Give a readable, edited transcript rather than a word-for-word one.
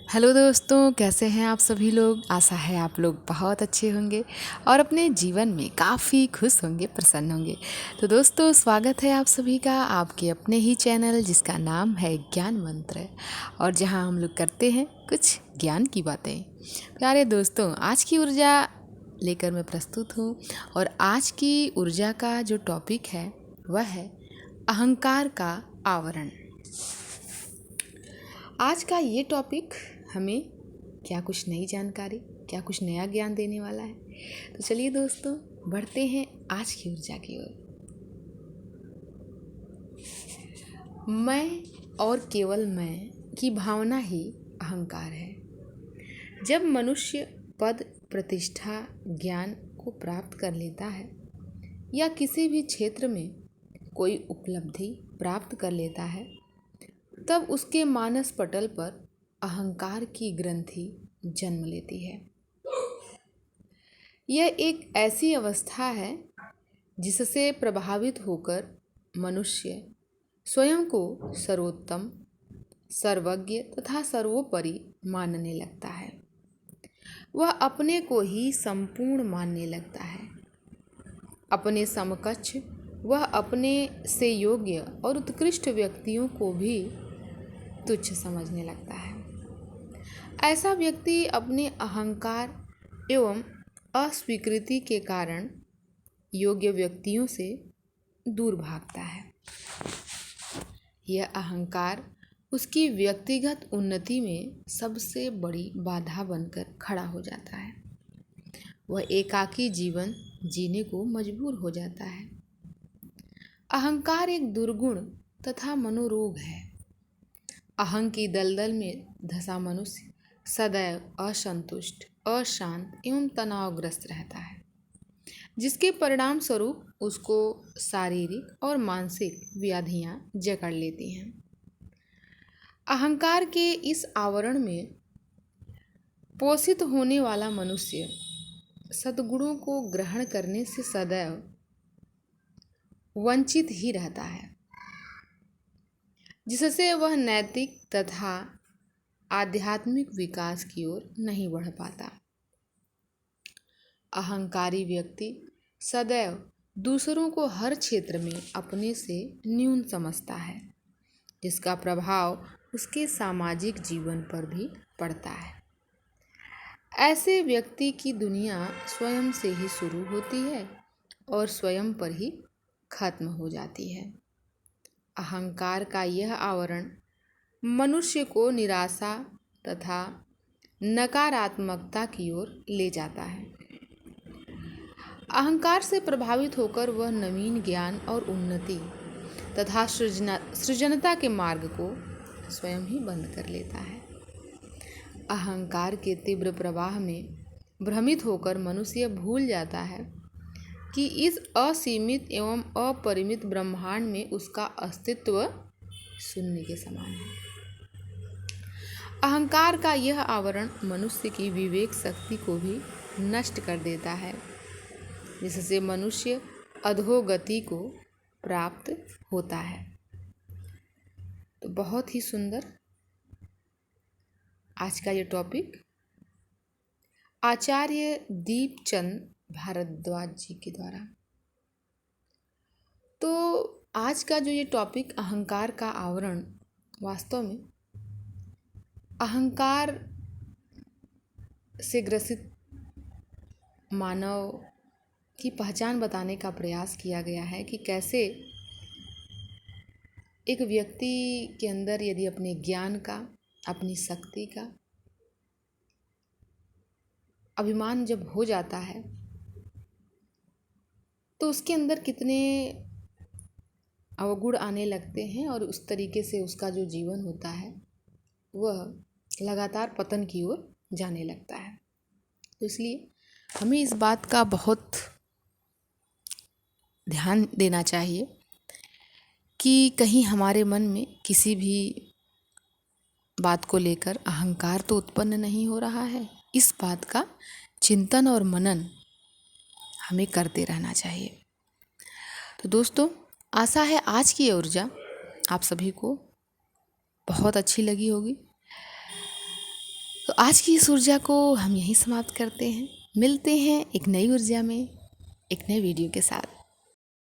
Hello दोस्तों, कैसे हैं आप सभी लोग। आशा है आप लोग बहुत अच्छे होंगे और अपने जीवन में काफ़ी खुश होंगे, प्रसन्न होंगे। तो दोस्तों, स्वागत है आप सभी का आपके अपने ही चैनल जिसका नाम है ज्ञान मंत्र, और जहां हम लोग करते हैं कुछ ज्ञान की बातें। प्यारे दोस्तों, आज की ऊर्जा लेकर मैं प्रस्तुत हूँ, और आज की ऊर्जा का जो टॉपिक है वह है अहंकार का आवरण। आज का ये टॉपिक हमें क्या कुछ नई जानकारी, क्या कुछ नया ज्ञान देने वाला है। तो चलिए दोस्तों, बढ़ते हैं आज की ऊर्जा की ओर। मैं और केवल मैं की भावना ही अहंकार है। जब मनुष्य पद, प्रतिष्ठा, ज्ञान को प्राप्त कर लेता है या किसी भी क्षेत्र में कोई उपलब्धि प्राप्त कर लेता है, तब उसके मानस पटल पर अहंकार की ग्रंथि जन्म लेती है। यह एक ऐसी अवस्था है जिससे प्रभावित होकर मनुष्य स्वयं को सर्वोत्तम, सर्वज्ञ तथा सर्वोपरि मानने लगता है। वह अपने को ही संपूर्ण मानने लगता है। अपने समकक्ष वह अपने से योग्य और उत्कृष्ट व्यक्तियों को भी तुच्छ समझने लगता है। ऐसा व्यक्ति अपने अहंकार एवं अस्वीकृति के कारण योग्य व्यक्तियों से दूर भागता है। यह अहंकार उसकी व्यक्तिगत उन्नति में सबसे बड़ी बाधा बनकर खड़ा हो जाता है। वह एकाकी जीवन जीने को मजबूर हो जाता है। अहंकार एक दुर्गुण तथा मनोरोग है। अहं की दलदल में धंसा मनुष्य सदैव असंतुष्ट, अशांत एवं तनावग्रस्त रहता है, जिसके परिणाम स्वरूप उसको शारीरिक और मानसिक व्याधियां जकड़ लेती हैं। अहंकार के इस आवरण में पोषित होने वाला मनुष्य सद्गुणों को ग्रहण करने से सदैव वंचित ही रहता है, जिससे वह नैतिक तथा आध्यात्मिक विकास की ओर नहीं बढ़ पाता। अहंकारी व्यक्ति सदैव दूसरों को हर क्षेत्र में अपने से न्यून समझता है, जिसका प्रभाव उसके सामाजिक जीवन पर भी पड़ता है। ऐसे व्यक्ति की दुनिया स्वयं से ही शुरू होती है और स्वयं पर ही खत्म हो जाती है। अहंकार का यह आवरण मनुष्य को निराशा तथा नकारात्मकता की ओर ले जाता है। अहंकार से प्रभावित होकर वह नवीन ज्ञान और उन्नति तथा सृजनता के मार्ग को स्वयं ही बंद कर लेता है। अहंकार के तीव्र प्रवाह में भ्रमित होकर मनुष्य भूल जाता है कि इस असीमित एवं अपरिमित ब्रह्मांड में उसका अस्तित्व शून्य के समान है। अहंकार का यह आवरण मनुष्य की विवेक शक्ति को भी नष्ट कर देता है, जिससे मनुष्य अधोगति को प्राप्त होता है। तो बहुत ही सुंदर आज का ये टॉपिक आचार्य दीपचंद भारद्वाज जी के द्वारा। तो आज का जो ये टॉपिक अहंकार का आवरण, वास्तव में अहंकार से ग्रसित मानव की पहचान बताने का प्रयास किया गया है कि कैसे एक व्यक्ति के अंदर यदि अपने ज्ञान का, अपनी शक्ति का अभिमान जब हो जाता है तो उसके अंदर कितने अवगुण आने लगते हैं, और उस तरीके से उसका जो जीवन होता है वह लगातार पतन की ओर जाने लगता है। तो इसलिए हमें इस बात का बहुत ध्यान देना चाहिए कि कहीं हमारे मन में किसी भी बात को लेकर अहंकार तो उत्पन्न नहीं हो रहा है। इस बात का चिंतन और मनन हमें करते रहना चाहिए। तो दोस्तों, आशा है आज की ऊर्जा आप सभी को बहुत अच्छी लगी होगी। आज की इस ऊर्जा को हम यहीं समाप्त करते हैं। मिलते हैं एक नई ऊर्जा में, एक नए वीडियो के साथ।